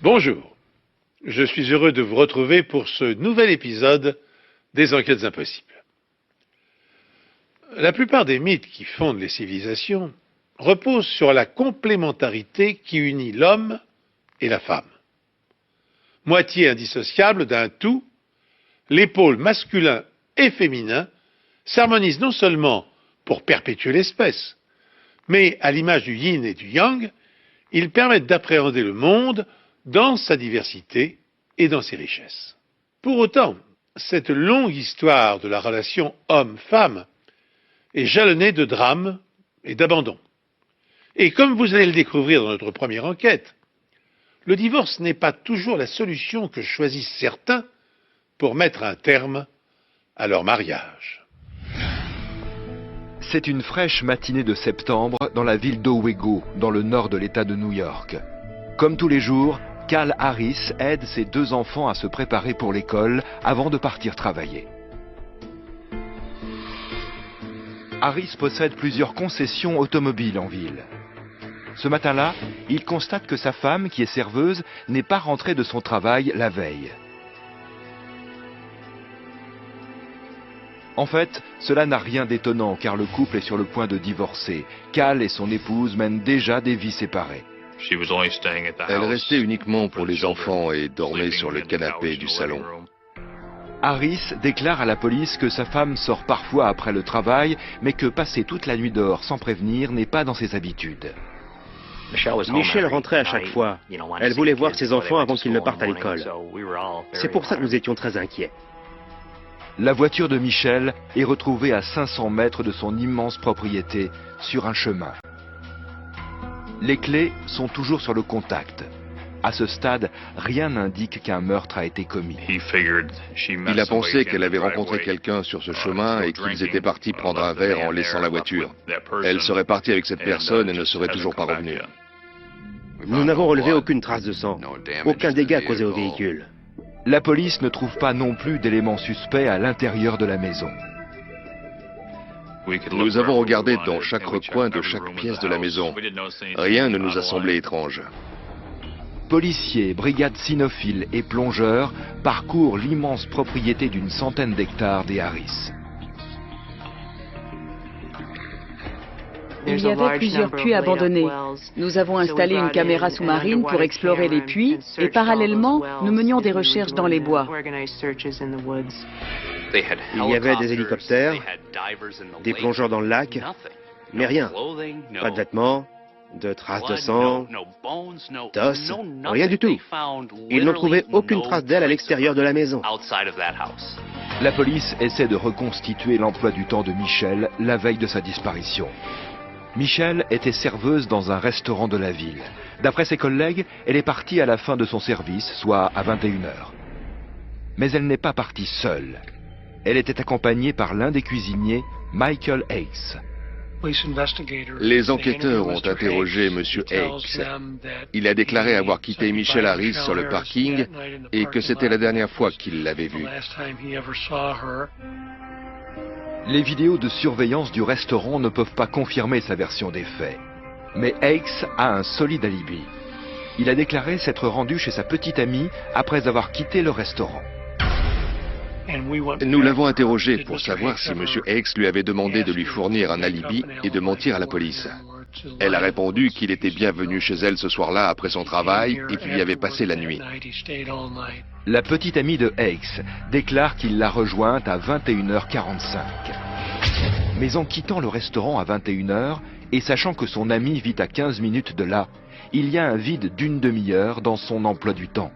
Bonjour, je suis heureux de vous retrouver pour ce nouvel épisode des Enquêtes impossibles. La plupart des mythes qui fondent les civilisations reposent sur la complémentarité qui unit l'homme et la femme. Moitié indissociable d'un tout, les pôles masculin et féminin s'harmonisent non seulement pour perpétuer l'espèce, mais à l'image du yin et du yang, ils permettent d'appréhender le monde dans sa diversité et dans ses richesses. Pour autant, cette longue histoire de la relation homme-femme est jalonnée de drames et d'abandons. Et comme vous allez le découvrir dans notre première enquête, le divorce n'est pas toujours la solution que choisissent certains pour mettre un terme à leur mariage. C'est une fraîche matinée de septembre dans la ville d'Owego, dans le nord de l'État de New York. Comme tous les jours, Cal Harris aide ses deux enfants à se préparer pour l'école avant de partir travailler. Harris possède plusieurs concessions automobiles en ville. Ce matin-là, il constate que sa femme, qui est serveuse, n'est pas rentrée de son travail la veille. En fait, cela n'a rien d'étonnant car le couple est sur le point de divorcer. Cal et son épouse mènent déjà des vies séparées. Elle restait uniquement pour les enfants et dormait sur le canapé du salon. Harris déclare à la police que sa femme sort parfois après le travail, mais que passer toute la nuit dehors sans prévenir n'est pas dans ses habitudes. Michelle rentrait à chaque fois. Elle voulait voir ses enfants avant qu'ils ne partent à l'école. C'est pour ça que nous étions très inquiets. La voiture de Michelle est retrouvée à 500 mètres de son immense propriété, sur un chemin. Les clés sont toujours sur le contact. À ce stade, rien n'indique qu'un meurtre a été commis. Il a pensé qu'elle avait rencontré quelqu'un sur ce chemin et qu'ils étaient partis prendre un verre en laissant la voiture. Elle serait partie avec cette personne et ne serait toujours pas revenue. Nous n'avons relevé aucune trace de sang, aucun dégât causé au véhicule. La police ne trouve pas non plus d'éléments suspects à l'intérieur de la maison. Nous avons regardé dans chaque recoin de chaque pièce de la maison. Rien ne nous a semblé étrange. Policiers, brigades cynophiles et plongeurs parcourent l'immense propriété d'une centaine d'hectares des Harris. Il y avait plusieurs puits abandonnés. Nous avons installé une caméra sous-marine pour explorer les puits et parallèlement, nous menions des recherches dans les bois. Il y avait des hélicoptères, des plongeurs dans le lac, mais rien. Pas de vêtements, de traces de sang, d'os, rien du tout. Ils n'ont trouvé aucune trace d'elle à l'extérieur de la maison. La police essaie de reconstituer l'emploi du temps de Michelle la veille de sa disparition. Michelle était serveuse dans un restaurant de la ville. D'après ses collègues, elle est partie à la fin de son service, soit à 21h. Mais elle n'est pas partie seule. Elle était accompagnée par l'un des cuisiniers, Michael Hakes. Les enquêteurs ont interrogé M. Hakes. Il a déclaré avoir quitté Michelle Harris sur le parking et que c'était la dernière fois qu'il l'avait vue. Les vidéos de surveillance du restaurant ne peuvent pas confirmer sa version des faits. Mais Hakes a un solide alibi. Il a déclaré s'être rendu chez sa petite amie après avoir quitté le restaurant. Nous l'avons interrogé pour savoir si M. Hakes lui avait demandé de lui fournir un alibi et de mentir à la police. Elle a répondu qu'il était bien venu chez elle ce soir-là après son travail et qu'il y avait passé la nuit. La petite amie de Hakes déclare qu'il l'a rejointe à 21h45. Mais en quittant le restaurant à 21h et sachant que son ami vit à 15 minutes de là, il y a un vide d'une demi-heure dans son emploi du temps.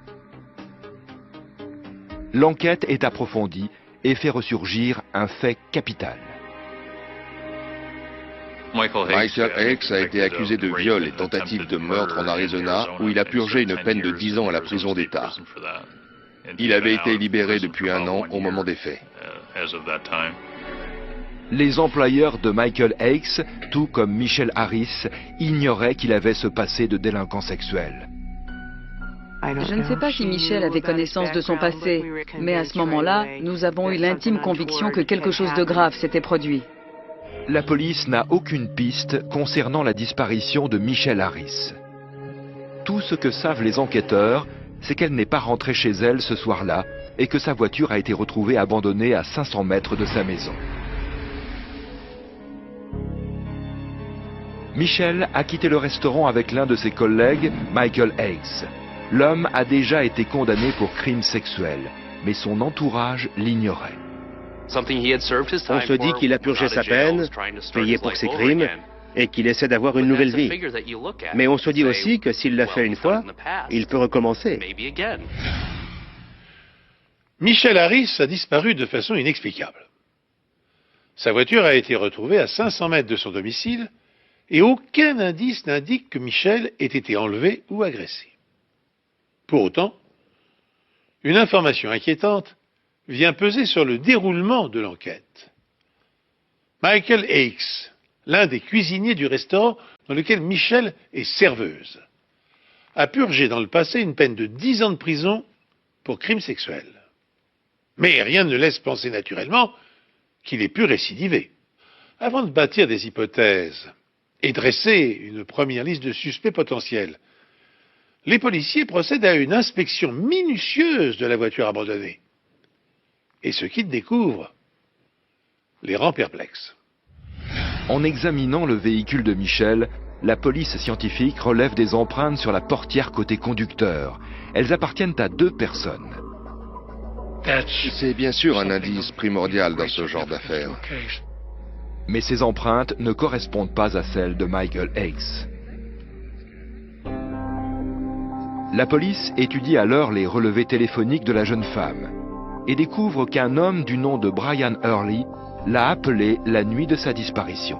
L'enquête est approfondie et fait ressurgir un fait capital. Michael Hakes a été accusé de viol et tentative de meurtre en Arizona où il a purgé une peine de 10 ans à la prison d'État. Il avait été libéré depuis 1 an au moment des faits. Les employeurs de Michael Hakes, tout comme Michelle Harris, ignoraient qu'il avait ce passé de délinquant sexuel. Je ne sais pas si Michelle avait connaissance de son passé, mais à ce moment-là, nous avons eu l'intime conviction que quelque chose de grave s'était produit. La police n'a aucune piste concernant la disparition de Michelle Harris. Tout ce que savent les enquêteurs, c'est qu'elle n'est pas rentrée chez elle ce soir-là et que sa voiture a été retrouvée abandonnée à 500 mètres de sa maison. Michelle a quitté le restaurant avec l'un de ses collègues, Michael Higgs. L'homme a déjà été condamné pour crime sexuel, mais son entourage l'ignorait. On se dit qu'il a purgé sa peine, payé pour ses crimes, et qu'il essaie d'avoir une nouvelle vie. Mais on se dit aussi que s'il l'a fait une fois, il peut recommencer. Michelle Harris a disparu de façon inexplicable. Sa voiture a été retrouvée à 500 mètres de son domicile et aucun indice n'indique que Michelle ait été enlevée ou agressée. Pour autant, une information inquiétante vient peser sur le déroulement de l'enquête. Michael Higgs, l'un des cuisiniers du restaurant dans lequel Michelle est serveuse, a purgé dans le passé une peine de 10 ans de prison pour crime sexuel. Mais rien ne laisse penser naturellement qu'il ait pu récidiver. Avant de bâtir des hypothèses et dresser une première liste de suspects potentiels, les policiers procèdent à une inspection minutieuse de la voiture abandonnée. Et ce qu'ils découvrent les rend perplexes. En examinant le véhicule de Michelle, la police scientifique relève des empreintes sur la portière côté conducteur. Elles appartiennent à 2 personnes. C'est bien sûr un indice primordial dans ce genre d'affaires. Mais ces empreintes ne correspondent pas à celles de Michael Higgs. La police étudie alors les relevés téléphoniques de la jeune femme et découvre qu'un homme du nom de Brian Hurley l'a appelé la nuit de sa disparition.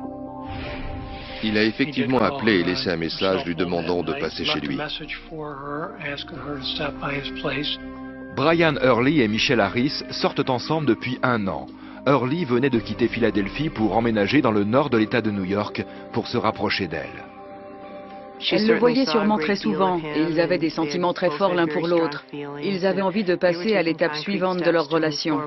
Il a effectivement appelé et laissé un message lui demandant de passer chez lui. Brian Hurley et Michelle Harris sortent ensemble depuis 1 an. Hurley venait de quitter Philadelphie pour emménager dans le nord de l'État de New York pour se rapprocher d'elle. Elle le voyait sûrement très souvent et ils avaient des sentiments très forts l'un pour l'autre. Ils avaient envie de passer à l'étape suivante de leur relation.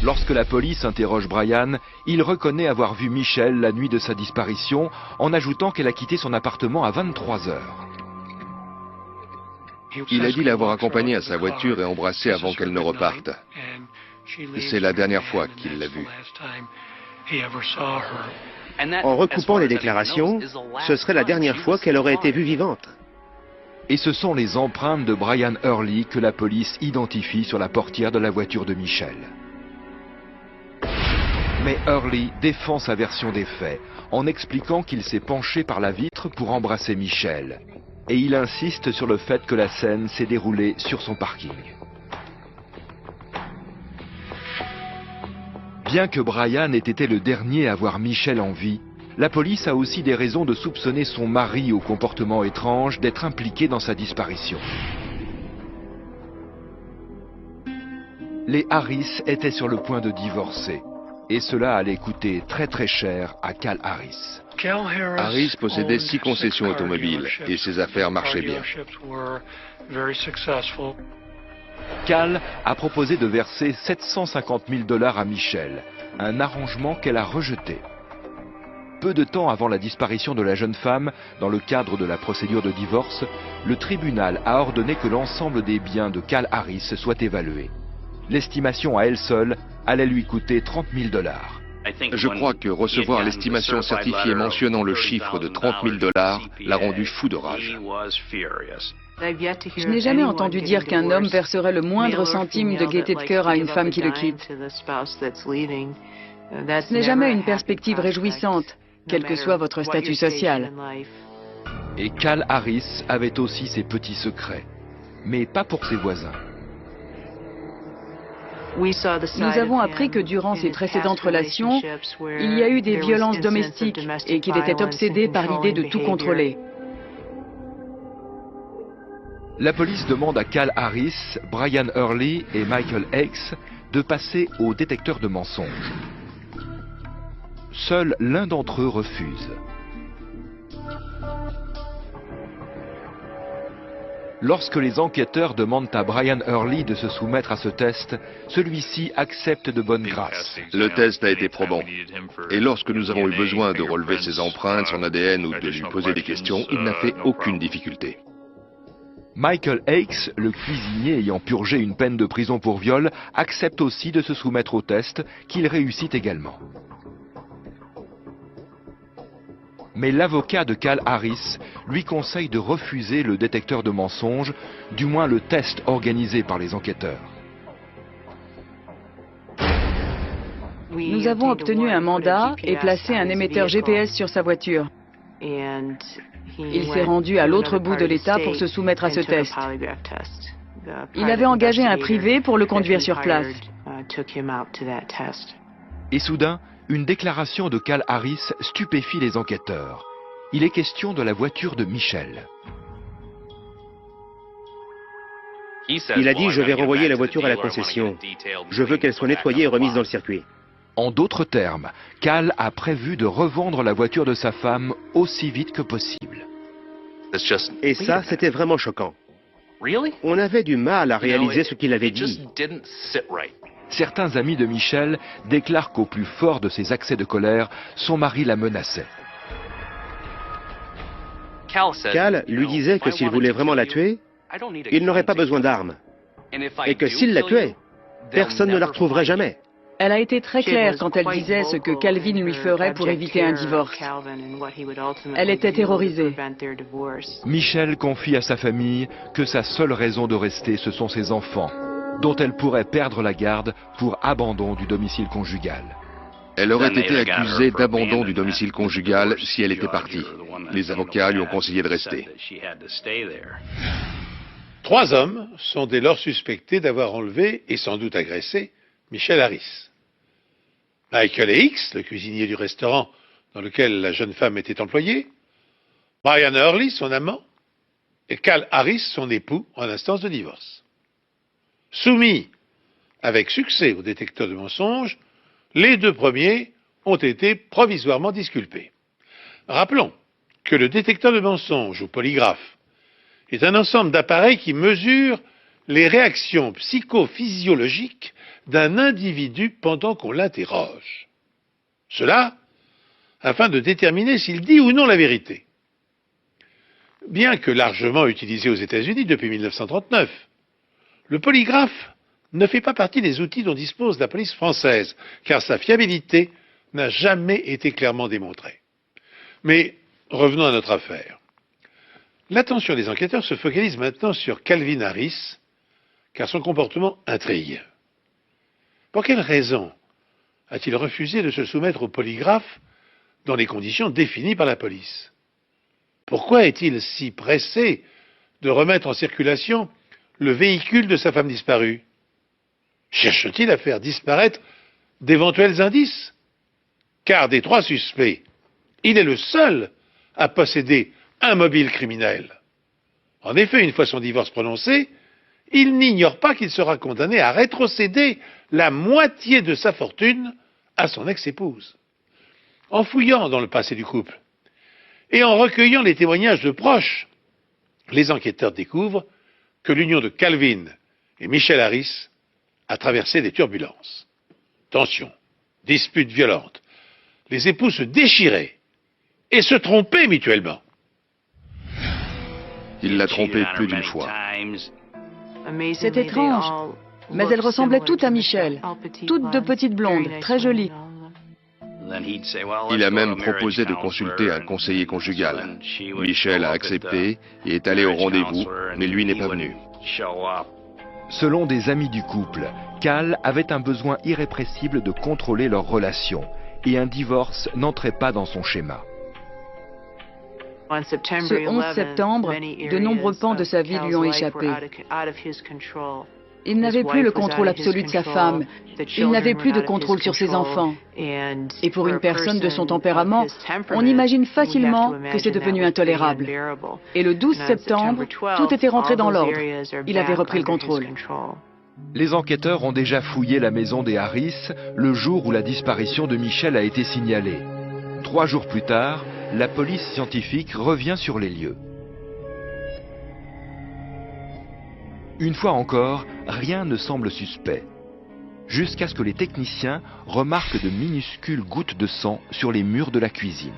Lorsque la police interroge Brian, il reconnaît avoir vu Michelle la nuit de sa disparition en ajoutant qu'elle a quitté son appartement à 23 heures. Il a dit l'avoir accompagnée à sa voiture et embrassée avant qu'elle ne reparte. C'est la dernière fois qu'il l'a vue. En recoupant les déclarations, ce serait la dernière fois qu'elle aurait été vue vivante. Et ce sont les empreintes de Brian Hurley que la police identifie sur la portière de la voiture de Michelle. Mais Hurley défend sa version des faits en expliquant qu'il s'est penché par la vitre pour embrasser Michelle. Et il insiste sur le fait que la scène s'est déroulée sur son parking. Bien que Brian ait été le dernier à voir Michelle en vie, la police a aussi des raisons de soupçonner son mari au comportement étrange d'être impliqué dans sa disparition. Les Harris étaient sur le point de divorcer, et cela allait coûter très très cher à Cal Harris. Harris possédait 6 concessions automobiles et ses affaires marchaient bien. Cal a proposé de verser 750 000 $ à Michelle, un arrangement qu'elle a rejeté. Peu de temps avant la disparition de la jeune femme, dans le cadre de la procédure de divorce, le tribunal a ordonné que l'ensemble des biens de Cal Harris soit évalué. L'estimation à elle seule allait lui coûter 30 000 $. Je crois que recevoir l'estimation certifiée mentionnant le chiffre de 30 000 $ l'a rendu fou de rage. Je n'ai jamais entendu dire qu'un homme verserait le moindre centime de gaieté de cœur à une femme qui le quitte. Ce n'est jamais une perspective réjouissante, quel que soit votre statut social. Et Cal Harris avait aussi ses petits secrets, mais pas pour ses voisins. Nous avons appris que durant ses précédentes relations, il y a eu des violences domestiques et qu'il était obsédé par l'idée de tout contrôler. La police demande à Cal Harris, Brian Hurley et Michael Higgs de passer au détecteur de mensonges. Seul l'un d'entre eux refuse. Lorsque les enquêteurs demandent à Brian Hurley de se soumettre à ce test, celui-ci accepte de bonne grâce. Le test a été probant. Et lorsque nous avons eu besoin de relever ses empreintes, son ADN ou de lui poser des questions, il n'a fait aucune difficulté. Michael Hakes, le cuisinier ayant purgé une peine de prison pour viol, accepte aussi de se soumettre au test, qu'il réussit également. Mais l'avocat de Cal Harris lui conseille de refuser le détecteur de mensonges, du moins le test organisé par les enquêteurs. Nous avons obtenu un mandat et placé un émetteur GPS sur sa voiture. Il s'est rendu à l'autre bout de l'État pour se soumettre à ce test. Il avait engagé un privé pour le conduire sur place. Et soudain, une déclaration de Cal Harris stupéfie les enquêteurs. Il est question de la voiture de Michel. Il a dit « Je vais renvoyer la voiture à la concession. Je veux qu'elle soit nettoyée et remise dans le circuit. » En d'autres termes, Cal a prévu de revendre la voiture de sa femme aussi vite que possible. Et ça, c'était vraiment choquant. On avait du mal à réaliser ce qu'il avait dit. Certains amis de Michel déclarent qu'au plus fort de ses accès de colère, son mari la menaçait. Cal lui disait que s'il voulait vraiment la tuer, il n'aurait pas besoin d'armes. Et que s'il la tuait, personne ne la retrouverait jamais. Elle a été très claire quand elle disait ce que Calvin lui ferait pour éviter un divorce. Elle était terrorisée. Michel confie à sa famille que sa seule raison de rester, ce sont ses enfants, dont elle pourrait perdre la garde pour abandon du domicile conjugal. Elle aurait été accusée d'abandon du domicile conjugal si elle était partie. Les avocats lui ont conseillé de rester. 3 hommes sont dès lors suspectés d'avoir enlevé et sans doute agressé Michel Harris. Michael Hicks, le cuisinier du restaurant dans lequel la jeune femme était employée, Brian Hurley, son amant, et Cal Harris, son époux, en instance de divorce. Soumis avec succès au détecteur de mensonges, les 2 premiers ont été provisoirement disculpés. Rappelons que le détecteur de mensonges ou polygraphe est un ensemble d'appareils qui mesurent les réactions psychophysiologiques d'un individu pendant qu'on l'interroge. Cela afin de déterminer s'il dit ou non la vérité. Bien que largement utilisé aux États-Unis depuis 1939, le polygraphe ne fait pas partie des outils dont dispose la police française, car sa fiabilité n'a jamais été clairement démontrée. Mais revenons à notre affaire. L'attention des enquêteurs se focalise maintenant sur Calvin Harris, car son comportement intrigue. Pour quelle raison a-t-il refusé de se soumettre au polygraphe dans les conditions définies par la police? Pourquoi est-il si pressé de remettre en circulation le véhicule de sa femme disparue? Cherche-t-il à faire disparaître d'éventuels indices? Car des 3 suspects, il est le seul à posséder un mobile criminel. En effet, une fois son divorce prononcé, il n'ignore pas qu'il sera condamné à rétrocéder la moitié de sa fortune à son ex-épouse. En fouillant dans le passé du couple et en recueillant les témoignages de proches, les enquêteurs découvrent que l'union de Calvin et Michel Harris a traversé des turbulences. Tensions, disputes violentes, les époux se déchiraient et se trompaient mutuellement. Il l'a trompée plus d'une fois. C'est étrange, mais elles ressemblaient toutes à Michel, toutes 2 petites blondes, très jolies. Il a même proposé de consulter un conseiller conjugal. Michel a accepté et est allé au rendez-vous, mais lui n'est pas venu. Selon des amis du couple, Cal avait un besoin irrépressible de contrôler leur relation, et un divorce n'entrait pas dans son schéma. Ce 11 septembre, de nombreux pans de sa vie lui ont échappé. Il n'avait plus le contrôle absolu de sa femme. Il n'avait plus de contrôle sur ses enfants. Et pour une personne de son tempérament, on imagine facilement que c'est devenu intolérable. Et le 12 septembre, tout était rentré dans l'ordre. Il avait repris le contrôle. Les enquêteurs ont déjà fouillé la maison des Harris le jour où la disparition de Michel a été signalée. 3 jours plus tard, la police scientifique revient sur les lieux. Une fois encore, rien ne semble suspect, jusqu'à ce que les techniciens remarquent de minuscules gouttes de sang sur les murs de la cuisine.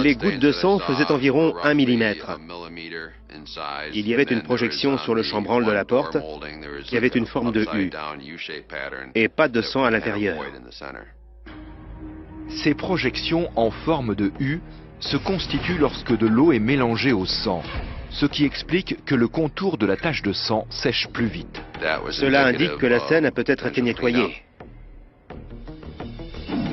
Les gouttes de sang faisaient environ 1 millimètre. Il y avait une projection sur le chambranle de la porte qui avait une forme de U et pas de sang à l'intérieur. Ces projections en forme de U se constituent lorsque de l'eau est mélangée au sang, ce qui explique que le contour de la tache de sang sèche plus vite. Cela indique que la scène a peut-être été nettoyée.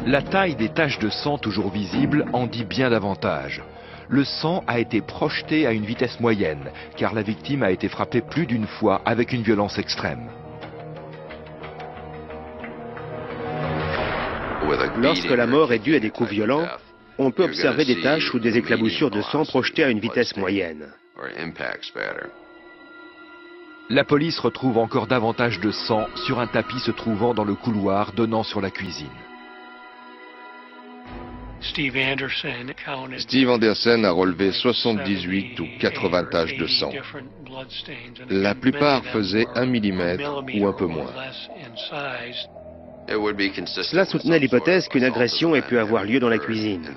La taille des taches de sang toujours visibles en dit bien davantage. Le sang a été projeté à une vitesse moyenne, car la victime a été frappée plus d'une fois avec une violence extrême. Lorsque la mort est due à des coups violents, on peut observer des taches ou des éclaboussures de sang projetées à une vitesse moyenne. La police retrouve encore davantage de sang sur un tapis se trouvant dans le couloir donnant sur la cuisine. Steve Anderson a relevé 78 ou 80 taches de sang. La plupart faisaient 1 millimètre ou un peu moins. Cela soutenait l'hypothèse qu'une agression ait pu avoir lieu dans la cuisine.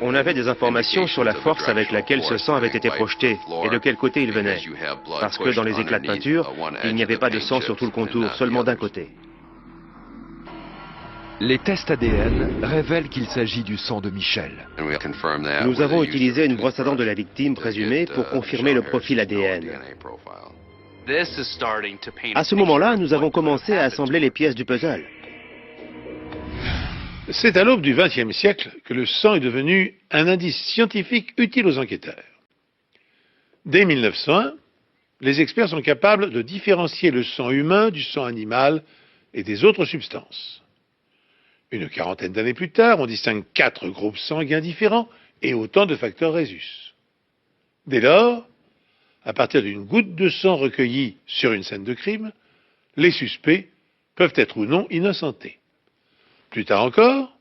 On avait des informations sur la force avec laquelle ce sang avait été projeté et de quel côté il venait. Parce que dans les éclats de peinture, il n'y avait pas de sang sur tout le contour, seulement d'un côté. Les tests ADN révèlent qu'il s'agit du sang de Michel. Nous avons utilisé une brosse à dents de la victime présumée pour confirmer le profil ADN. À ce moment-là, nous avons commencé à assembler les pièces du puzzle. C'est à l'aube du XXe siècle que le sang est devenu un indice scientifique utile aux enquêteurs. Dès 1901, les experts sont capables de différencier le sang humain du sang animal et des autres substances. Une quarantaine d'années plus tard, on distingue 4 groupes sanguins différents et autant de facteurs rhésus. Dès lors, à partir d'une goutte de sang recueillie sur une scène de crime, les suspects peuvent être ou non innocentés. Plus tard encore,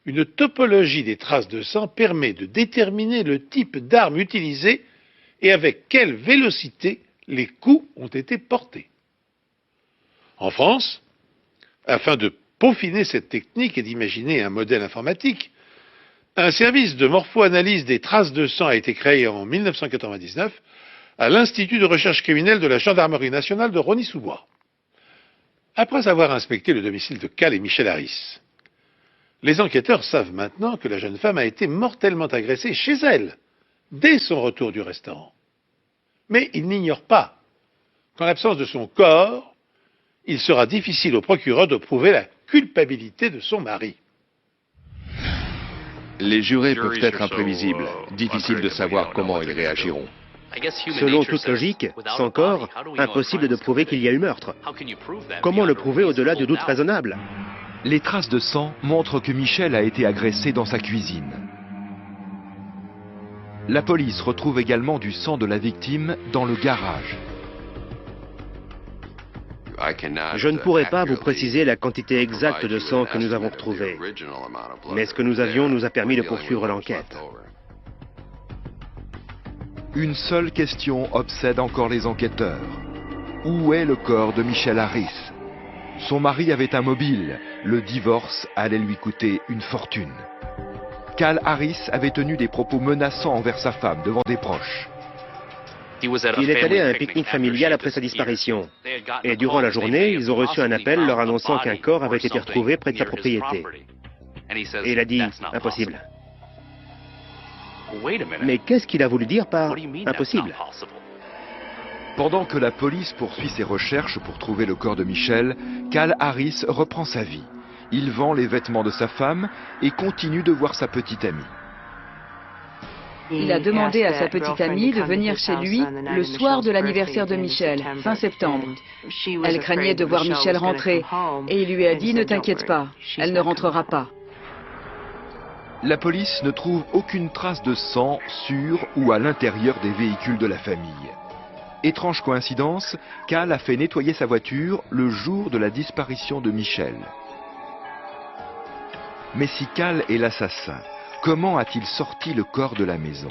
une topologie des traces de sang permet de déterminer le type d'arme utilisée et avec quelle vélocité les coups ont été portés. En France, afin de peaufiner cette technique et d'imaginer un modèle informatique, un service de morpho-analyse des traces de sang a été créé en 1999 à l'Institut de recherche criminelle de la Gendarmerie nationale de Rosny-sous-Bois. Après avoir inspecté le domicile de Cal et Michel Harris, les enquêteurs savent maintenant que la jeune femme a été mortellement agressée chez elle, dès son retour du restaurant. Mais ils n'ignorent pas qu'en l'absence de son corps, il sera difficile au procureur de prouver la culpabilité de son mari. Les jurés peuvent être imprévisibles, difficile de savoir comment ils réagiront. Selon toute logique, sans corps, impossible de prouver qu'il y a eu meurtre. Comment le prouver au-delà de doutes raisonnables? Les traces de sang montrent que Michel a été agressé dans sa cuisine. La police retrouve également du sang de la victime dans le garage. Je ne pourrais pas vous préciser la quantité exacte de sang que nous avons retrouvé, mais ce que nous avions nous a permis de poursuivre l'enquête. Une seule question obsède encore les enquêteurs. Où est le corps de Michel Harris? Son mari avait un mobile. Le divorce allait lui coûter une fortune. Cal Harris avait tenu des propos menaçants envers sa femme devant des proches. Il est allé à un pique-nique familial après sa disparition. Et durant la journée, ils ont reçu un appel leur annonçant qu'un corps avait été retrouvé près de sa propriété. Et il a dit « impossible ». Mais qu'est-ce qu'il a voulu dire par « impossible » ? Pendant que la police poursuit ses recherches pour trouver le corps de Michel, Cal Harris reprend sa vie. Il vend les vêtements de sa femme et continue de voir sa petite amie. Il a demandé à sa petite amie de venir chez lui le soir de l'anniversaire de Michel, fin septembre. Elle craignait de voir Michel rentrer et il lui a dit « Ne t'inquiète pas, elle ne rentrera pas ». La police ne trouve aucune trace de sang sur ou à l'intérieur des véhicules de la famille. Étrange coïncidence, Cal a fait nettoyer sa voiture le jour de la disparition de Michel. Mais si Cal est l'assassin, comment a-t-il sorti le corps de la maison?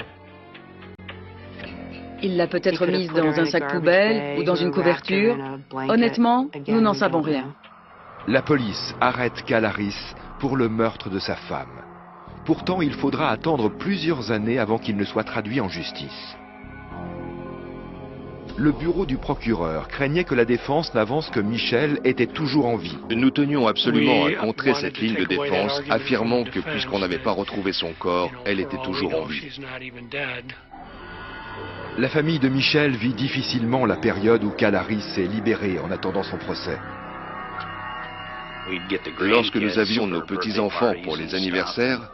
Il l'a peut-être mise dans un sac poubelle ou dans une couverture. Honnêtement, nous n'en savons rien. La police arrête Cal Harris pour le meurtre de sa femme. Pourtant, il faudra attendre plusieurs années avant qu'il ne soit traduit en justice. Le bureau du procureur craignait que la défense n'avance que Michelle était toujours en vie. Nous tenions absolument à contrer cette ligne de défense, affirmant que puisqu'on n'avait pas retrouvé son corps, elle était toujours en vie. La famille de Michelle vit difficilement la période où Cal Harris est libéré en attendant son procès. Lorsque nous avions nos petits-enfants pour les anniversaires,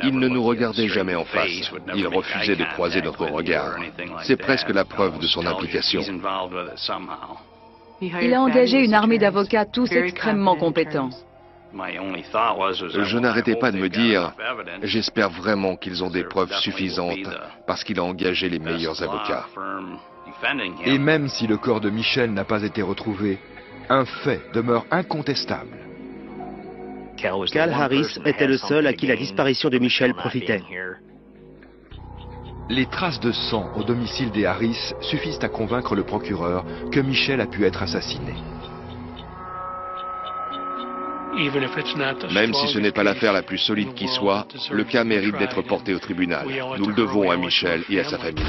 ils ne nous regardaient jamais en face. Ils refusaient de croiser notre regard. C'est presque la preuve de son implication. Il a engagé une armée d'avocats tous extrêmement compétents. Je n'arrêtais pas de me dire, j'espère vraiment qu'ils ont des preuves suffisantes, parce qu'il a engagé les meilleurs avocats. Et même si le corps de Michelle n'a pas été retrouvé, un fait demeure incontestable. Cal Harris était le seul à qui la disparition de Michelle profitait. Les traces de sang au domicile des Harris suffisent à convaincre le procureur que Michelle a pu être assassinée. Même si ce n'est pas l'affaire la plus solide qui soit, le cas mérite d'être porté au tribunal. Nous le devons à Michelle et à sa famille.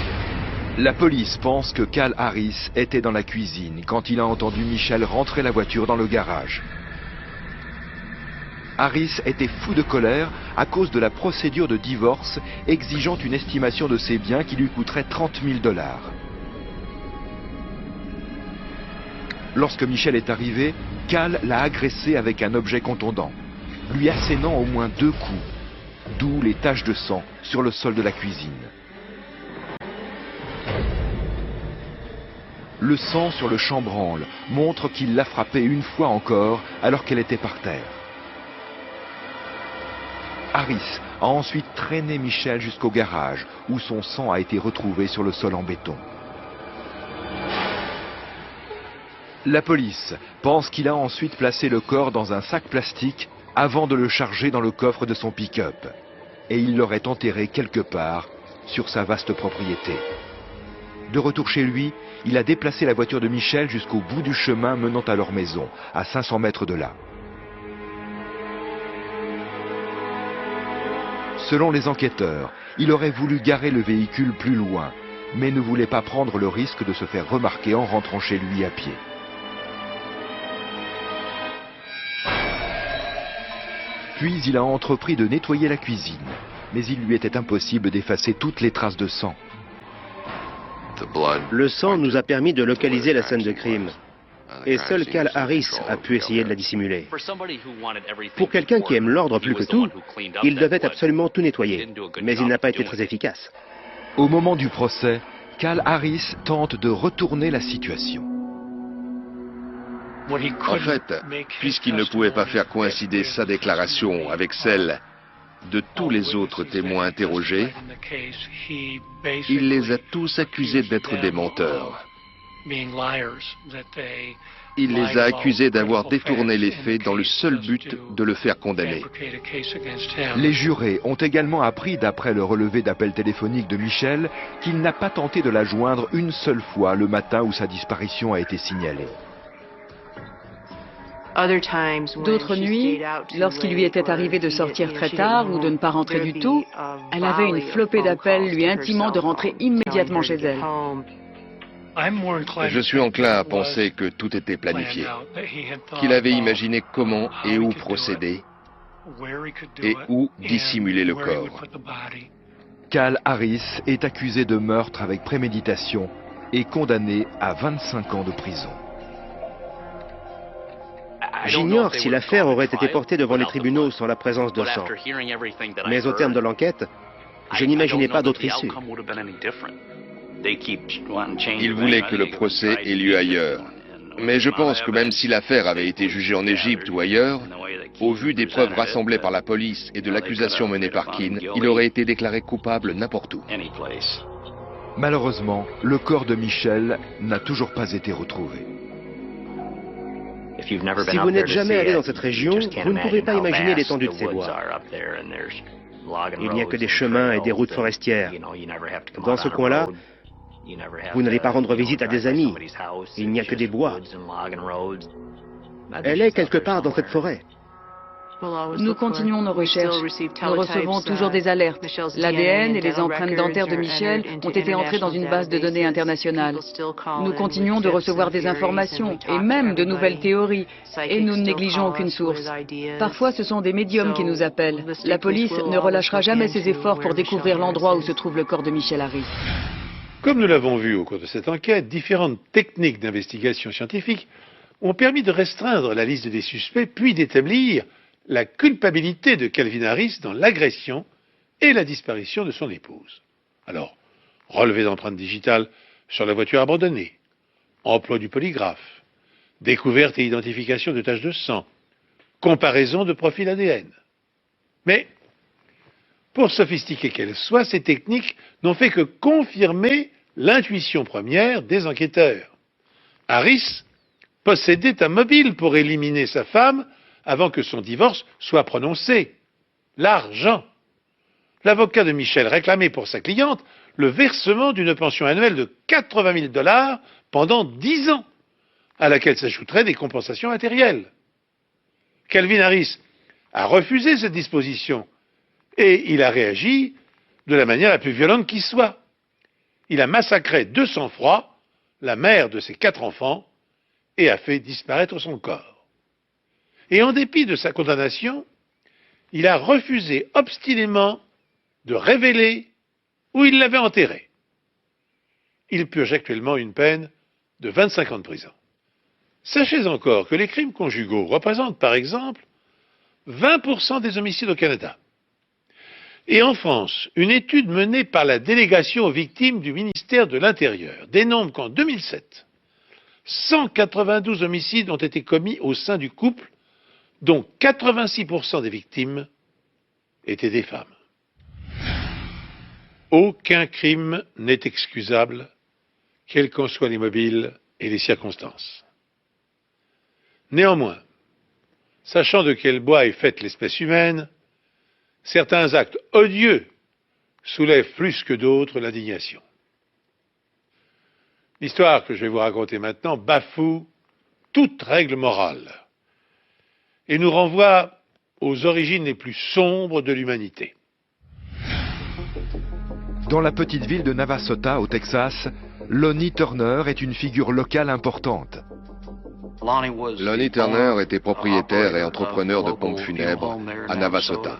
La police pense que Cal Harris était dans la cuisine quand il a entendu Michelle rentrer la voiture dans le garage. Harris était fou de colère à cause de la procédure de divorce exigeant une estimation de ses biens qui lui coûterait 30 000 $. Lorsque Michelle est arrivée, Cal l'a agressée avec un objet contondant, lui assénant au moins 2 coups, d'où les taches de sang sur le sol de la cuisine. Le sang sur le chambranle montre qu'il l'a frappée une fois encore alors qu'elle était par terre. Harris a ensuite traîné Michelle jusqu'au garage où son sang a été retrouvé sur le sol en béton. La police pense qu'il a ensuite placé le corps dans un sac plastique avant de le charger dans le coffre de son pick-up. Et il l'aurait enterré quelque part sur sa vaste propriété. De retour chez lui, il a déplacé la voiture de Michelle jusqu'au bout du chemin menant à leur maison, à 500 mètres de là. Selon les enquêteurs, il aurait voulu garer le véhicule plus loin, mais ne voulait pas prendre le risque de se faire remarquer en rentrant chez lui à pied. Puis il a entrepris de nettoyer la cuisine, mais il lui était impossible d'effacer toutes les traces de sang. Le sang nous a permis de localiser la scène de crime. Et seul Cal Harris a pu essayer de la dissimuler. Pour quelqu'un qui aime l'ordre plus que tout, il devait absolument tout nettoyer, mais il n'a pas été très efficace. Au moment du procès, Cal Harris tente de retourner la situation. En fait, puisqu'il ne pouvait pas faire coïncider sa déclaration avec celle de tous les autres témoins interrogés, il les a tous accusés d'être des menteurs. Il les a accusés d'avoir détourné les faits dans le seul but de le faire condamner. Les jurés ont également appris, d'après le relevé d'appel téléphonique de Michelle, qu'il n'a pas tenté de la joindre une seule fois le matin où sa disparition a été signalée. D'autres nuits, lorsqu'il lui était arrivé de sortir très tard ou de ne pas rentrer du tout, elle avait une flopée d'appels lui intimant de rentrer immédiatement chez elle. Je suis enclin à penser que tout était planifié, qu'il avait imaginé comment et où procéder et où dissimuler le corps. Cal Harris est accusé de meurtre avec préméditation et condamné à 25 ans de prison. J'ignore si l'affaire aurait été portée devant les tribunaux sans la présence de sang. Mais au terme de l'enquête, je n'imaginais pas d'autre issue. Ils voulaient que le procès ait lieu ailleurs. Mais je pense que même si l'affaire avait été jugée en Égypte ou ailleurs, au vu des preuves rassemblées par la police et de l'accusation menée par Keane, il aurait été déclaré coupable n'importe où. Malheureusement, le corps de Michelle n'a toujours pas été retrouvé. Si vous n'êtes jamais allé dans cette région, vous ne pouvez pas imaginer l'étendue de ces bois. Il n'y a que des chemins et des routes forestières. Dans ce coin-là, Vous n'allez pas rendre visite à des amis. Il n'y a que des bois. Elle est quelque part dans cette forêt. Nous continuons nos recherches. Nous recevons toujours des alertes. L'ADN et les empreintes dentaires de Michel ont été entrées dans une base de données internationale. Nous continuons de recevoir des informations et même de nouvelles théories, et nous ne négligeons aucune source. Parfois, ce sont des médiums qui nous appellent. La police ne relâchera jamais ses efforts pour découvrir l'endroit où se trouve le corps de Michel Harris. Comme nous l'avons vu au cours de cette enquête, différentes techniques d'investigation scientifique ont permis de restreindre la liste des suspects, puis d'établir la culpabilité de Calvin Harris dans l'agression et la disparition de son épouse. Alors, relevé d'empreintes digitales sur la voiture abandonnée, emploi du polygraphe, découverte et identification de taches de sang, comparaison de profils ADN. Mais, pour sophistiquées qu'elles soient, ces techniques n'ont fait que confirmer l'intuition première des enquêteurs. Harris possédait un mobile pour éliminer sa femme avant que son divorce soit prononcé. L'argent. L'avocat de Michel réclamait pour sa cliente le versement d'une pension annuelle de 80 000 $ pendant 10 ans, à laquelle s'ajouteraient des compensations matérielles. Calvin Harris a refusé cette disposition et il a réagi de la manière la plus violente qui soit. Il a massacré de sang-froid la mère de ses 4 enfants et a fait disparaître son corps. Et en dépit de sa condamnation, il a refusé obstinément de révéler où il l'avait enterré. Il purge actuellement une peine de 25 ans de prison. Sachez encore que les crimes conjugaux représentent, par exemple, 20% des homicides au Canada. Et en France, une étude menée par la délégation aux victimes du ministère de l'Intérieur dénombre qu'en 2007, 192 homicides ont été commis au sein du couple, dont 86% des victimes étaient des femmes. Aucun crime n'est excusable, quels qu'en soient les mobiles et les circonstances. Néanmoins, sachant de quel bois est faite l'espèce humaine, certains actes odieux soulèvent plus que d'autres l'indignation. L'histoire que je vais vous raconter maintenant bafoue toute règle morale et nous renvoie aux origines les plus sombres de l'humanité. Dans la petite ville de Navasota, au Texas, Lonnie Turner est une figure locale importante. Lonnie Turner était propriétaire et entrepreneur de pompes funèbres à Navasota.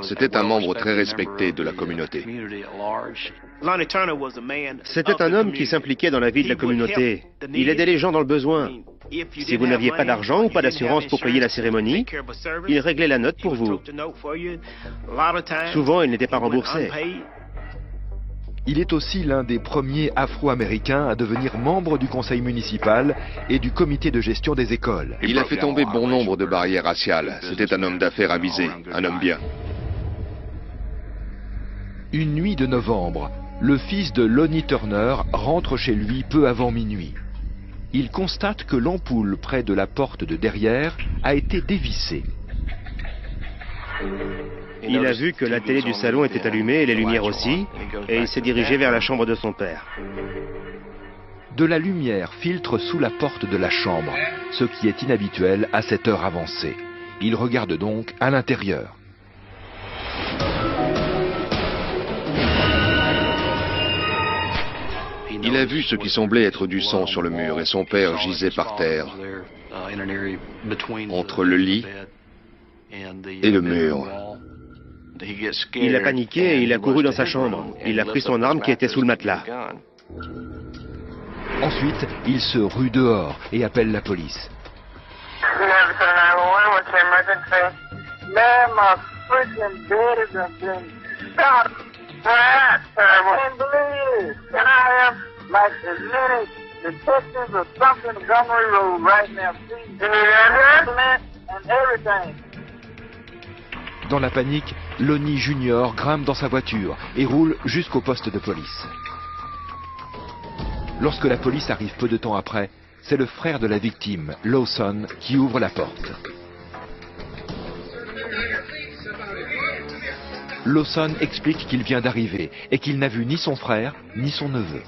C'était un membre très respecté de la communauté. C'était un homme qui s'impliquait dans la vie de la communauté. Il aidait les gens dans le besoin. Si vous n'aviez pas d'argent ou pas d'assurance pour payer la cérémonie, il réglait la note pour vous. Souvent, il n'était pas remboursé. Il est aussi l'un des premiers Afro-Américains à devenir membre du conseil municipal et du comité de gestion des écoles. Il a fait tomber bon nombre de barrières raciales. C'était un homme d'affaires avisé, un homme bien. Une nuit de novembre, le fils de Lonnie Turner rentre chez lui peu avant minuit. Il constate que l'ampoule près de la porte de derrière a été dévissée. Il a vu que la télé du salon était allumée et les lumières aussi, et il s'est dirigé vers la chambre de son père. De la lumière filtre sous la porte de la chambre, ce qui est inhabituel à cette heure avancée. Il regarde donc à l'intérieur. Il a vu ce qui semblait être du sang sur le mur et son père gisait par terre, entre le lit et le mur. Il a paniqué et il a couru dans sa chambre. Il a pris son arme qui était sous le matelas. Ensuite, il se rue dehors et appelle la police. Dans la panique, Lonnie Junior grimpe dans sa voiture et roule jusqu'au poste de police. Lorsque la police arrive peu de temps après, c'est le frère de la victime, Lawson, qui ouvre la porte. Lawson explique qu'il vient d'arriver et qu'il n'a vu ni son frère ni son neveu.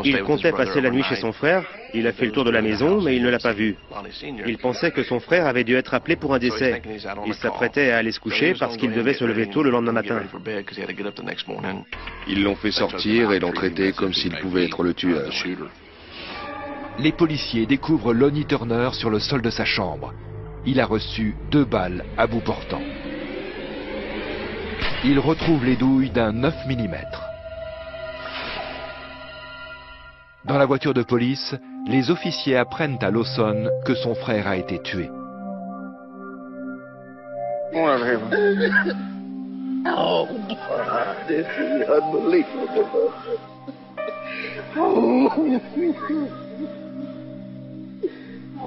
Il comptait passer la nuit chez son frère. Il a fait le tour de la maison, mais il ne l'a pas vu. Il pensait que son frère avait dû être appelé pour un décès. Il s'apprêtait à aller se coucher parce qu'il devait se lever tôt le lendemain matin. Ils l'ont fait sortir et l'ont traité comme s'il pouvait être le tueur. Les policiers découvrent Lonnie Turner sur le sol de sa chambre. Il a reçu 2 balles à bout portant. Ils retrouvent les douilles d'un 9 mm. Dans la voiture de police, les officiers apprennent à Lawson que son frère a été tué. Oh, this is unbelievable.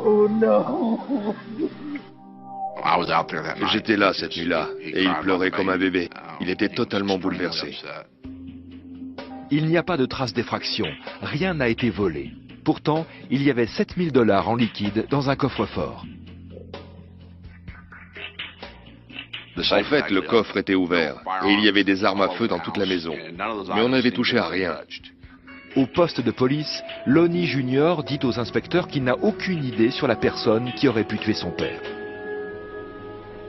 Oh no. J'étais là cette nuit-là, et il pleurait comme un bébé. Il était totalement bouleversé. Il n'y a pas de traces d'effraction, rien n'a été volé. Pourtant, il y avait 7 000 $ en liquide dans un coffre-fort. En fait, le coffre était ouvert, et il y avait des armes à feu dans toute la maison. Mais on n'avait touché à rien. Au poste de police, Lonnie Junior dit aux inspecteurs qu'il n'a aucune idée sur la personne qui aurait pu tuer son père.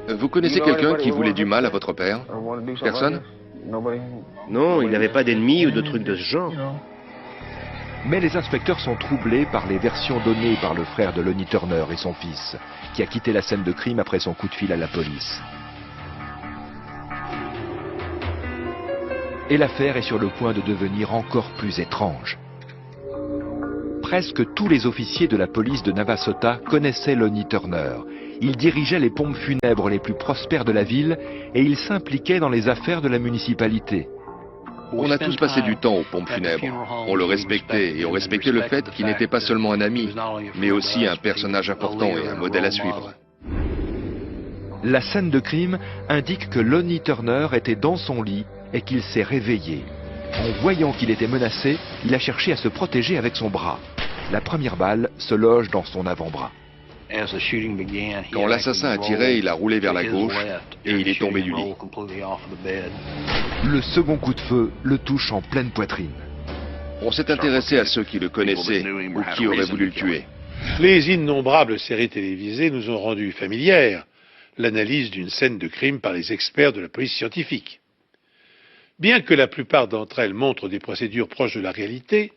Vous connaissez quelqu'un qui voulait du mal à votre père? Personne? Non, il n'avait pas d'ennemis ou de trucs de ce genre. Mais les inspecteurs sont troublés par les versions données par le frère de Lonnie Turner et son fils, qui a quitté la scène de crime après son coup de fil à la police. Et l'affaire est sur le point de devenir encore plus étrange. Presque tous les officiers de la police de Navasota connaissaient Lonnie Turner. Il dirigeait les pompes funèbres les plus prospères de la ville et il s'impliquait dans les affaires de la municipalité. On a tous passé du temps aux pompes funèbres. On le respectait et on respectait le fait qu'il n'était pas seulement un ami, mais aussi un personnage important et un modèle à suivre. La scène de crime indique que Lonnie Turner était dans son lit et qu'il s'est réveillé. En voyant qu'il était menacé, il a cherché à se protéger avec son bras. La première balle se loge dans son avant-bras. Quand l'assassin a tiré, il a roulé vers la gauche et il est tombé du lit. Le second coup de feu le touche en pleine poitrine. On s'est intéressé à ceux qui le connaissaient ou qui auraient voulu le tuer. Les innombrables séries télévisées nous ont rendu familières l'analyse d'une scène de crime par les experts de la police scientifique. Bien que la plupart d'entre elles montrent des procédures proches de la réalité,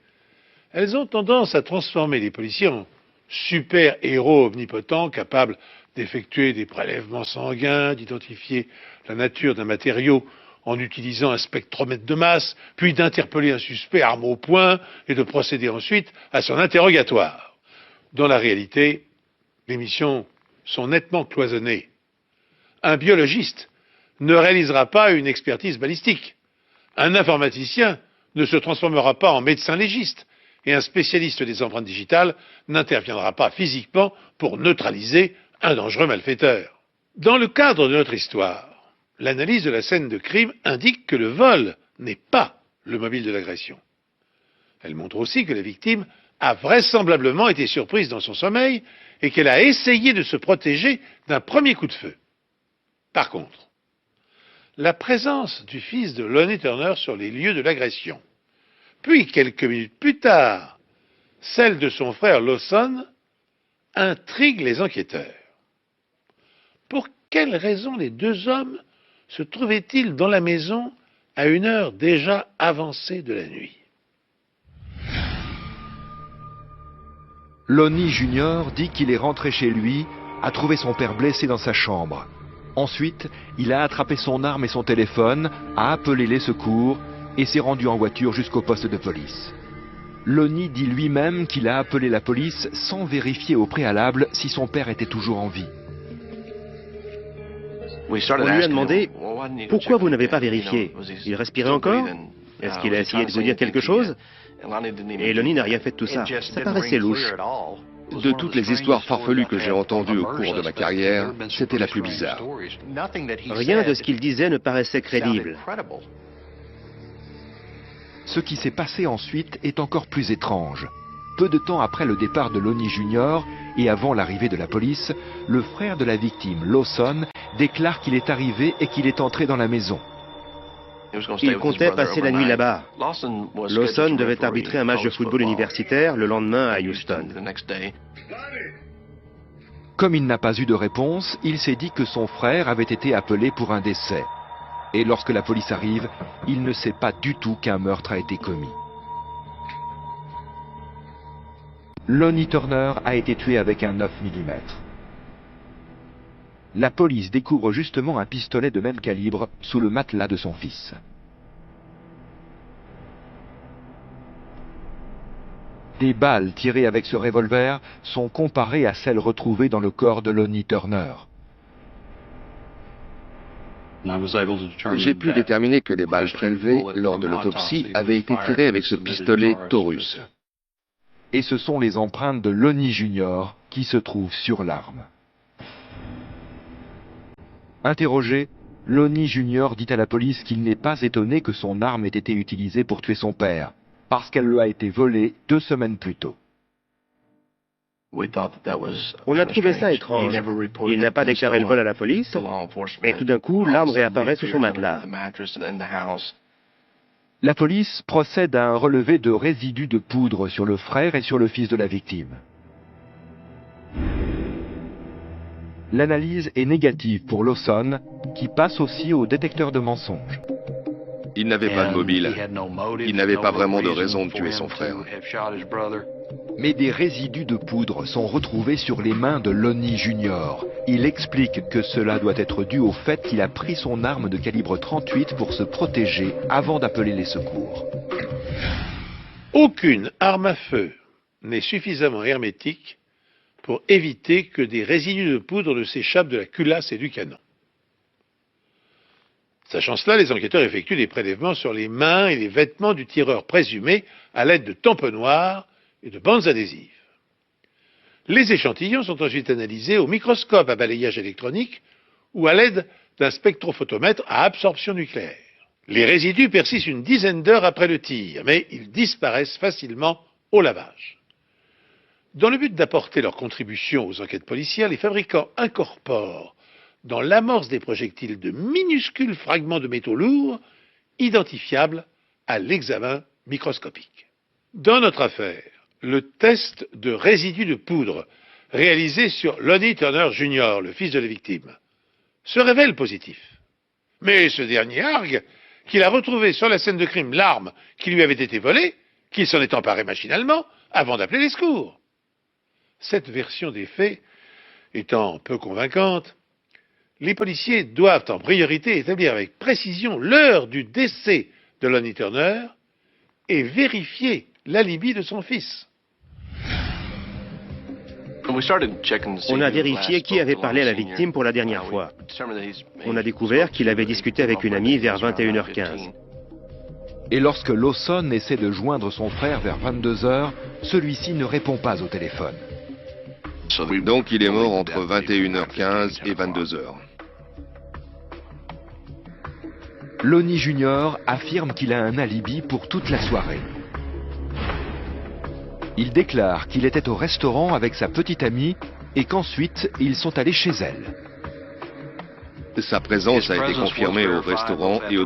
elles ont tendance à transformer les policiers en super-héros omnipotents capables d'effectuer des prélèvements sanguins, d'identifier la nature d'un matériau en utilisant un spectromètre de masse, puis d'interpeller un suspect arme au poing et de procéder ensuite à son interrogatoire. Dans la réalité, les missions sont nettement cloisonnées. Un biologiste ne réalisera pas une expertise balistique. Un informaticien ne se transformera pas en médecin légiste. Et un spécialiste des empreintes digitales n'interviendra pas physiquement pour neutraliser un dangereux malfaiteur. Dans le cadre de notre histoire, l'analyse de la scène de crime indique que le vol n'est pas le mobile de l'agression. Elle montre aussi que la victime a vraisemblablement été surprise dans son sommeil et qu'elle a essayé de se protéger d'un premier coup de feu. Par contre, la présence du fils de Lonnie Turner sur les lieux de l'agression, puis, quelques minutes plus tard, celle de son frère Lawson, intrigue les enquêteurs. Pour quelles raisons les deux hommes se trouvaient-ils dans la maison à une heure déjà avancée de la nuit? Lonnie Junior dit qu'il est rentré chez lui, a trouvé son père blessé dans sa chambre. Ensuite, il a attrapé son arme et son téléphone, a appelé les secours et s'est rendu en voiture jusqu'au poste de police. Lonnie dit lui-même qu'il a appelé la police sans vérifier au préalable si son père était toujours en vie. On lui a demandé « Pourquoi vous n'avez pas vérifié? Il respirait encore? Est-ce qu'il a essayé de vous dire quelque chose ?» Et Lonnie n'a rien fait de tout ça. Ça paraissait louche. De toutes les histoires farfelues que j'ai entendues au cours de ma carrière, c'était la plus bizarre. Rien de ce qu'il disait ne paraissait crédible. Ce qui s'est passé ensuite est encore plus étrange. Peu de temps après le départ de Lonnie Junior et avant l'arrivée de la police, le frère de la victime, Lawson, déclare qu'il est arrivé et qu'il est entré dans la maison. Il comptait passer la nuit là-bas. Lawson devait arbitrer un match de football universitaire le lendemain à Houston. Comme il n'a pas eu de réponse, il s'est dit que son frère avait été appelé pour un décès. Et lorsque la police arrive, il ne sait pas du tout qu'un meurtre a été commis. Lonnie Turner a été tué avec un 9 mm. La police découvre justement un pistolet de même calibre sous le matelas de son fils. Des balles tirées avec ce revolver sont comparées à celles retrouvées dans le corps de Lonnie Turner. J'ai pu déterminer que les balles prélevées lors de l'autopsie avaient été tirées avec ce pistolet Taurus. Et ce sont les empreintes de Lonnie Jr. qui se trouvent sur l'arme. Interrogé, Lonnie Jr. dit à la police qu'il n'est pas étonné que son arme ait été utilisée pour tuer son père, parce qu'elle lui a été volée 2 semaines plus tôt. On a trouvé ça étrange. Il n'a pas déclaré le vol à la police, et tout d'un coup, l'arme réapparaît sous son matelas. La police procède à un relevé de résidus de poudre sur le frère et sur le fils de la victime. L'analyse est négative pour Lawson, qui passe aussi au détecteur de mensonges. Il n'avait pas de mobile. Il n'avait pas vraiment de raison de tuer son frère. Mais des résidus de poudre sont retrouvés sur les mains de Lonnie Jr. Il explique que cela doit être dû au fait qu'il a pris son arme de calibre 38 pour se protéger avant d'appeler les secours. Aucune arme à feu n'est suffisamment hermétique pour éviter que des résidus de poudre ne s'échappent de la culasse et du canon. Sachant cela, les enquêteurs effectuent des prélèvements sur les mains et les vêtements du tireur présumé à l'aide de tamponnoirs et de bandes adhésives. Les échantillons sont ensuite analysés au microscope à balayage électronique ou à l'aide d'un spectrophotomètre à absorption nucléaire. Les résidus persistent une dizaine d'heures après le tir, mais ils disparaissent facilement au lavage. Dans le but d'apporter leur contribution aux enquêtes policières, les fabricants incorporent dans l'amorce des projectiles de minuscules fragments de métaux lourds identifiables à l'examen microscopique. Dans notre affaire, le test de résidus de poudre réalisé sur Lonnie Turner Jr., le fils de la victime, se révèle positif. Mais ce dernier argue qu'il a retrouvé sur la scène de crime l'arme qui lui avait été volée, qu'il s'en est emparé machinalement avant d'appeler les secours. Cette version des faits étant peu convaincante, les policiers doivent en priorité établir avec précision l'heure du décès de Lonnie Turner et vérifier l'alibi de son fils. On a vérifié qui avait parlé à la victime pour la dernière fois. On a découvert qu'il avait discuté avec une amie vers 21h15. Et lorsque Lawson essaie de joindre son frère vers 22h, celui-ci ne répond pas au téléphone. Donc il est mort entre 21h15 et 22h. Lonnie Jr. affirme qu'il a un alibi pour toute la soirée. Il déclare qu'il était au restaurant avec sa petite amie et qu'ensuite ils sont allés chez elle. Sa présence a été confirmée au restaurant et au